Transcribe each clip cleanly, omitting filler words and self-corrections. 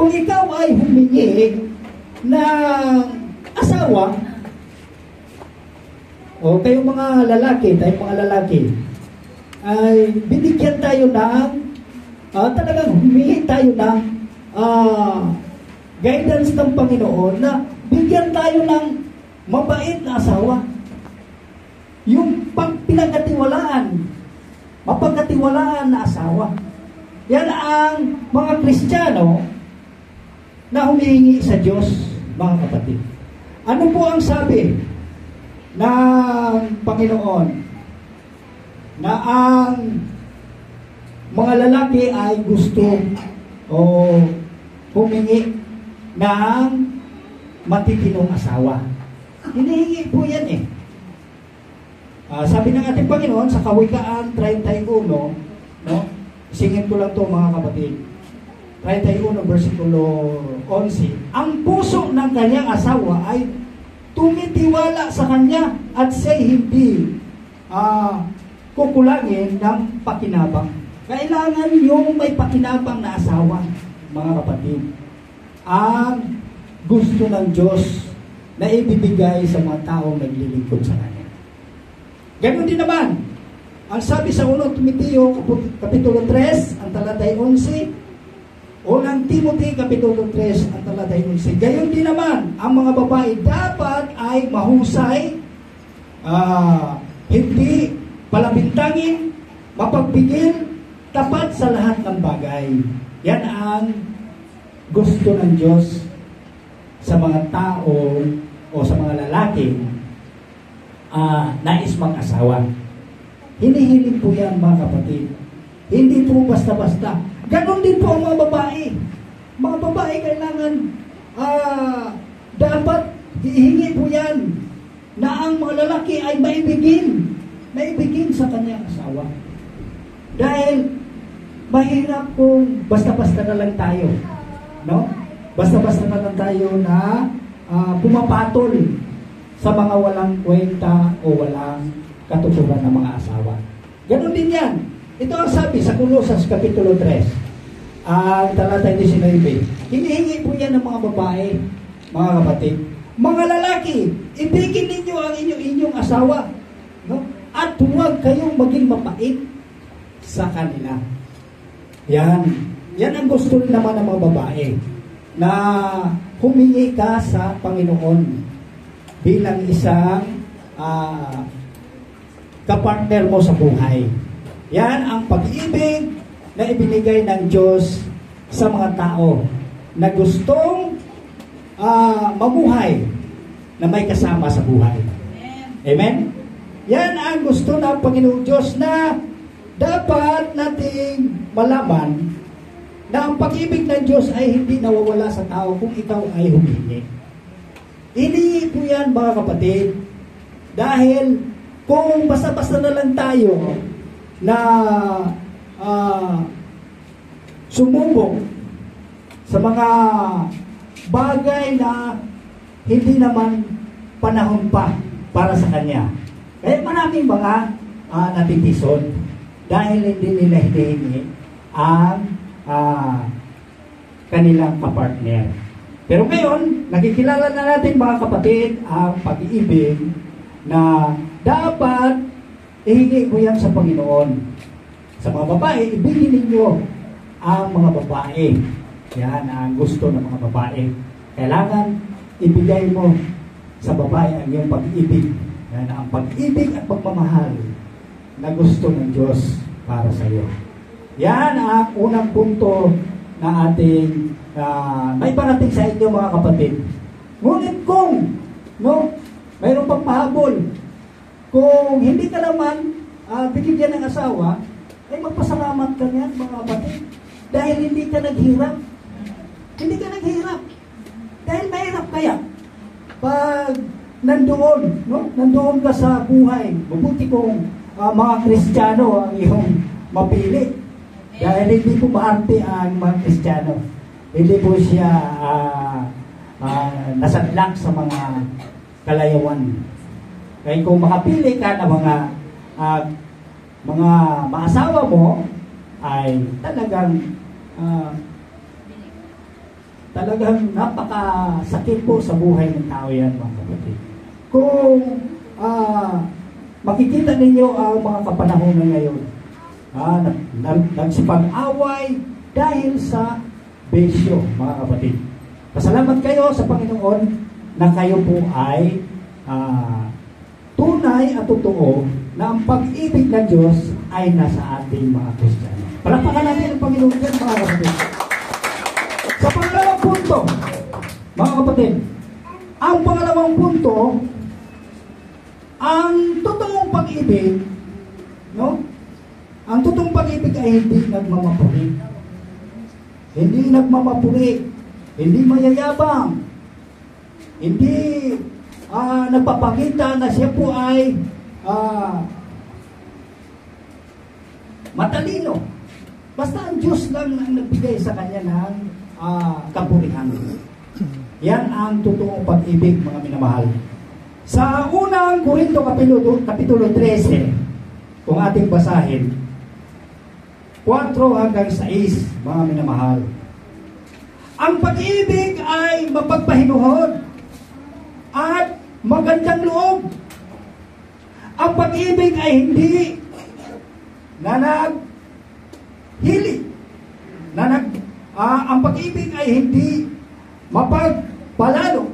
Kung ikaw ay humingi ng asawa, o kayong mga lalaki, tayong mga lalaki, ay binigyan tayo ng, talagang humingi tayo ng guidance ng Panginoon na bigyan tayo ng mabait na asawa. Yung pinagkatiwalaan, mapagkatiwalaan na asawa. Yan ang mga Kristiyano na humihingi sa Diyos, mga kapatid. Ano po ang sabi ng Panginoon? Na ang mga lalaki ay gusto o humingi ng matitinong asawa. Hinihingi po yan eh. Sabi ng ating Panginoon sa Kawikaan 31, no? Singin ko lang to mga kapatid. 31 versikulo 11. Ang puso ng kanyang asawa ay tumitiwala sa kanya at siya'y hindi kukulangin ng pakinabang. Kailangan yung may pakinabang na asawa, mga kapatid. Ang gusto ng Diyos na ibibigay sa mga taong naglilingkod sa kanya. Ganon din naman, ang sabi sa 1 Timoteo Kapitulo 3, ang talatay 11, unang Timothy Kapitulo 3, ang talatay 11. Gayon din naman, ang mga babae dapat ay mahusay, hindi palabintangin, mapagbigil, tapat sa lahat ng bagay. Yan ang gusto ng Diyos sa mga tao o sa mga lalaki nais mag-asawa. Hinihiling po yan, mga kapatid. Hindi po basta-basta. Ganon din po ang mga babae. Mga babae kailangan dapat hihingi po yan na ang mga lalaki ay maibigin sa kanyang asawa. Dahil mahirap kung basta-basta na lang tayo, no? Basta-basta na lang tayo na pumapatol sa mga walang kwenta o walang katuturan ng mga asawa. Ganon din yan. Ito ang sabi sa Colosas Kapitulo 3, ang talatay 19. Hinihingi po yan ng mga babae, mga kapatid. Mga lalaki, ibigin ninyo ang inyong asawa, no? At huwag kayong maging mapait sa kanila. Yan ang gusto naman ng mga babae, na humingi ka sa Panginoon bilang isang kapartner mo sa buhay. Yan ang pag-ibig na ibinigay ng Diyos sa mga tao na gustong mabuhay na may kasama sa buhay. Amen? Yan ang gusto ng Panginoong Diyos na dapat nating malaman na ang pag-ibig ng Diyos ay hindi nawawala sa tao kung ikaw ay humingi. Hinihingi po yan, mga kapatid, dahil kung basta-basta na lang tayo na sumubok sa mga bagay na hindi naman panahon pa para sa Kanya. Kaya maraming mga natitison dahil hindi nila hinihingi ang kanilang kapartner. Pero ngayon, nakikilala na natin, mga kapatid, ang pag-ibig na dapat ihingi mo yan sa Panginoon. Sa mga babae, ibigin ninyo ang mga babae. Yan ang gusto ng mga babae. Kailangan ibigay mo sa babae ang iyong pag-ibig. Yan ang pag-ibig at pagmamahal na gusto ng Diyos para sa iyo. Yan ang unang punto na ating may parating sa inyo, mga kapatid. Ngunit kung mayroon pang pahabol, kung hindi ka naman binigyan ng asawa, ay magpasalamat ka niyan, mga kapatid. Dahil hindi ka naghirap. Hindi ka naghirap. Dahil mahirap kaya. Pag nandoon ka sa buhay, mabuti kung mga Kristiyano ang iyong mapili. Dahil hindi po maarte ang mga Kristiyano. Hindi po siya nasadlak sa mga kalayawan. Kaya kung makapili ka ng mga maasawa mo, ay talagang talagang napakasakit po sa buhay ng tao yan, mga kapatid. Kung makikita ninyo ang mga kapanahonan ngayon, nagsipag-away dahil sa besyo, mga kapatid. Pasalamat kayo sa Panginoon na kayo po ay tunay at totoo na ang pag-ibig ng Diyos ay nasa ating mga Kristiyano. Palakpakan natin ang Panginoon yan, mga kapatid. Sa pangalawang punto, mga kapatid, ang pangalawang punto, ang totoong pag-ibig, no? Ang totoong pag-ibig ay hindi nagmamapuri. Hindi nagmamapuri. Hindi mayayabang. Hindi nagpapakita na siya po ay matalino. Basta ang Diyos lang ang nagbigay sa kanya ng kapurihan. Yan ang totoong pag-ibig, mga minamahal. Sa unang Korinto Kapitulo 13, kung ating basahin, 4 hanggang 6, mga minamahal. Ang pag-ibig ay mapagpahinuhod at magandang loob. Ang pag-ibig ay hindi naghili. Ang pag-ibig ay hindi mapagpalalo.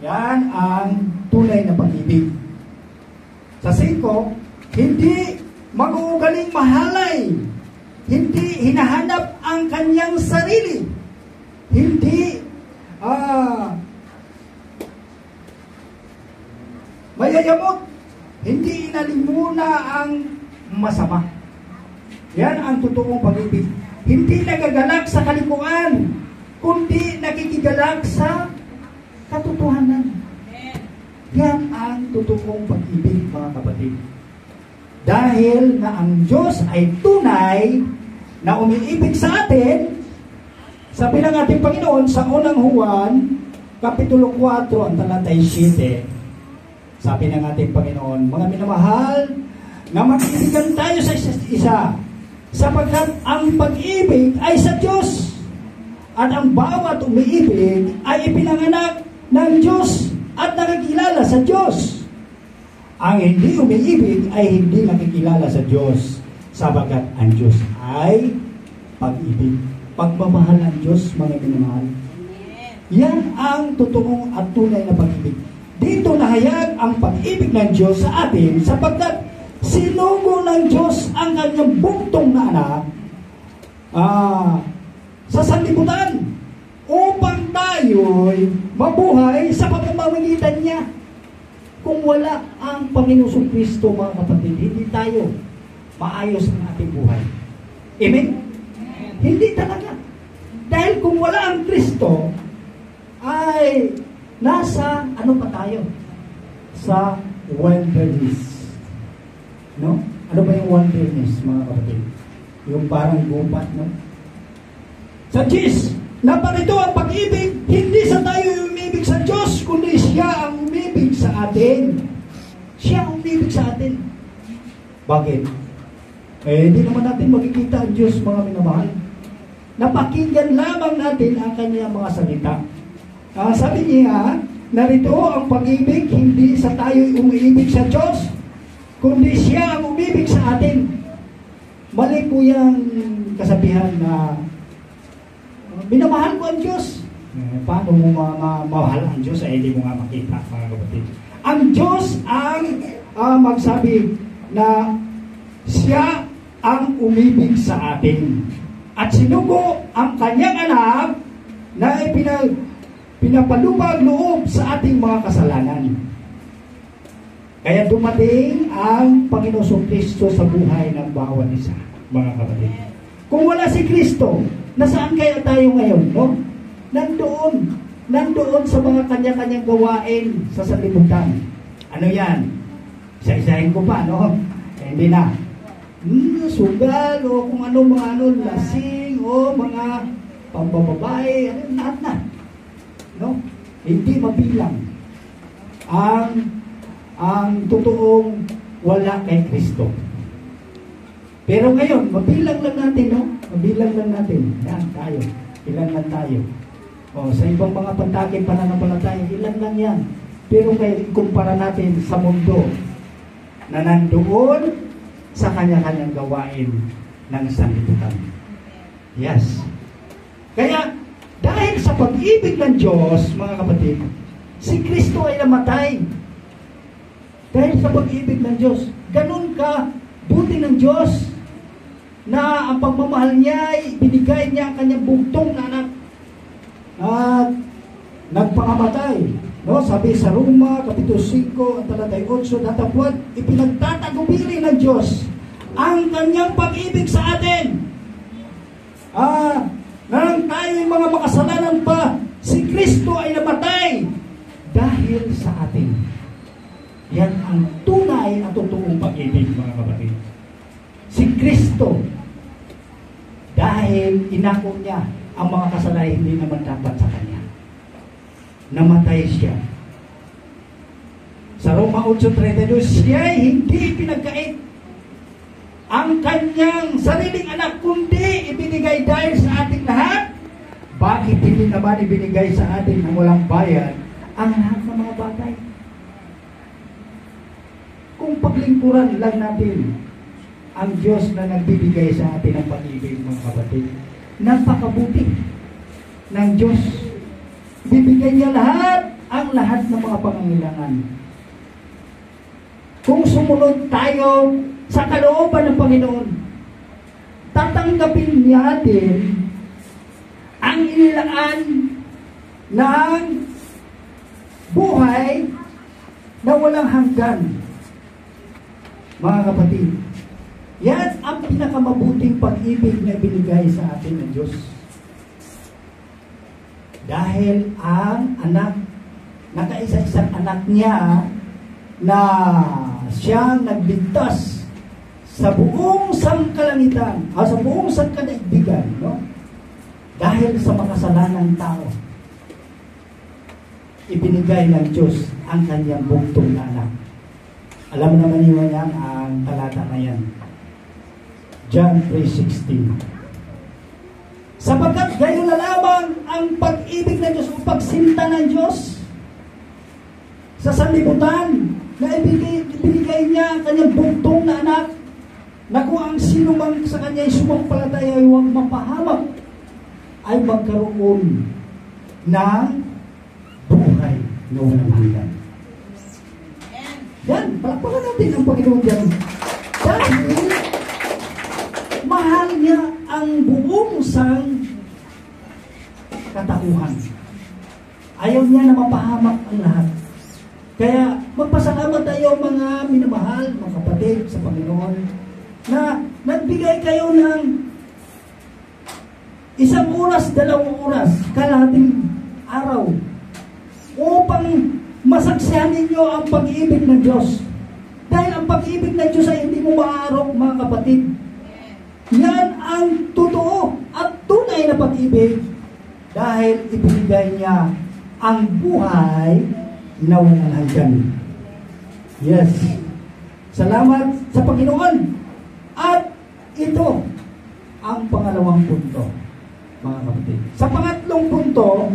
Yan ang tunay na pag-ibig. Sa 5, hindi mag-uugaling mahalay. Hindi hinahanap ang kanyang sarili. Hindi mayayamot. Hindi inalimuna ang masama. Yan ang totoong pag-ibig. Hindi nagagalak sa kalikuan, kundi nakikigalak sa katotohanan. Yan ang totoong pag-ibig, mga kapatid. Dahil na ang Diyos ay tunay na umiibig sa atin, sabi ng ating Panginoon sa unang Juan, Kapitulo 4, ang talatay 7, sabi ng ating Panginoon, mga minamahal, na mag-ibigan tayo sa isa't isa, sapagkat ang pag-ibig ay sa Diyos, at ang bawat umiibig ay ipinanganak ng Diyos at nakikilala sa Diyos. Ang hindi umiibig ay hindi nakikilala sa Diyos, sapagkat ang Diyos ay pag-ibig. Pagmamahal ang Diyos, mga minamahal. Yan ang totoong at tunay na pag-ibig. Dito nahayag ang pag-ibig ng Diyos sa atin, sapagkat sinugo ng Diyos ang kanyang buktong na anak sa sanlibutan upang tayo'y mabuhay sa pamamagitan niya. Kung wala ang Panginoong Kristo, mga kapatid, hindi tayo maayos ang ating buhay. Amen? Hindi talaga. Dahil kung wala ang Kristo, ay nasa, ano pa tayo? Sa wilderness. No? Ano ba yung wilderness, mga kapatid? Yung parang gubat, no? Sa Diyos, na parito ang pag-ibig, hindi sa tayo umibig sa Diyos, kundi siya ang umibig sa atin. Siya ang umibig sa atin. Bakit? Hindi naman natin makikita ang Diyos, mga minamahal. Napakinggan lamang natin ang kanyang mga salita. Sabi niya, narito ang pag-ibig, hindi sa tayo umiibig sa Diyos, kundi siya ang umibig sa atin. Mali po yung kasabihan na minamahal ko ang Diyos. Paano mo mamahal ang Diyos ay hindi mo nga makita, mga kapatid. Ang Diyos ang magsabi na siya ang umibig sa atin. At sinugo ang kanyang anak na pinapalubag loob sa ating mga kasalanan. Kaya dumating ang Panginoong Kristo sa buhay ng bawat isa, mga kapatid. Kung wala si Kristo, nasaan kaya tayo ngayon, no? Nandoon sa mga kanya-kanyang gawain sa sanlibutan. Ano yan? Isa-isahin ko pa, no? Hindi na. Sugal, o kung ano, mga lasing, o mga pambababae, lahat na. No? Hindi mabilang ang totoong wala kay Kristo. Pero ngayon, mabilang lang natin, no? Mabilang lang natin. Yan, tayo. Ilan lang tayo. O, sa ibang mga pantaking pananampalataya, ilan lang yan. Pero kaya ikumpara natin sa mundo na nandoon sa kanya-kanyang gawain ng sanlibutan. Yes. Kaya, dahil sa pag-ibig ng Diyos, mga kapatid, si Kristo ay namatay. Dahil sa pag-ibig ng Diyos, ganun ka buti ng Diyos na ang pagmamahal niya ay binigay niya ang kanyang bugtong na anak at nagpangamatay. No? Sabi sa Roma, Kapitulo 5, at talatay 8, datapwat, ipinagtatagubili ng Diyos ang kanyang pag-ibig sa atin. Nang tayo yung mga makasalanan pa, si Kristo ay namatay dahil sa atin. Yan ang tunay at totoong pag-ibig, mga kapatid. Si Kristo, dahil inako niya ang mga kasalanan hindi naman dapat sa Kanya, namatay siya. Sa Roma 8:32, siya ay hindi pinagkait ang kanyang sariling anak, kundi ibinigay dahil sa ating lahat. Bakit hindi naman ibinigay sa atin ng walang bayad ang lahat ng mga bagay? Kung paglingkuran lang natin ang Diyos na nagbibigay sa atin ng pag-ibig, mga kapatid, napakabuti ng Diyos. Bibigyan niya ang lahat ng mga pangangailangan. Kung sumunod tayo sa kalooban ng Panginoon, tatanggapin niya din ang inilaan ng buhay na walang hanggan. Mga kapatid, yan ang pinakamabuting pag-ibig na binigay sa atin ng Diyos. Dahil ang anak, nakaisa-isang anak niya na siyang nagligtas sa buong sangkalangitan, sa buong sangkadaigdigan, no? Dahil sa makasalanan tao, ibinigay ng Diyos ang kanyang bugtong na anak. Alam naman niyo yan ang talata na yan. John 3:16. Sapagkat gayon na lamang ang pag-ibig ng Diyos o pagsinta ng Diyos sa sanlibutan na ibinigay niya ang kanyang bugtong na anak, na kung ang sino man sa kanya ay sumampalataya ay huwag mapahamak, ay magkaroon ng buhay na walang hanggan. Yan, palakpakan natin ang Panginoon dyan. Dahil mahal niya ang buong sang katauhan. Ayaw niya na mapahamak ang lahat. Kaya magpasalamat tayo, mga minamahal, mga kapatid sa Panginoon, na nagbigay kayo ng 1 oras, 2 oras, kalahating araw upang masaksihan ninyo ang pag-ibig ng Diyos. Dahil ang pag-ibig ng Diyos ay hindi mo maaarok, mga kapatid. Yan ang totoo at tunay na pag-ibig dahil ibinigay niya ang buhay na walang hanggan. Yes. Salamat sa Panginoon. At ito ang pangalawang punto, mga kapatid. Sa pangatlong punto,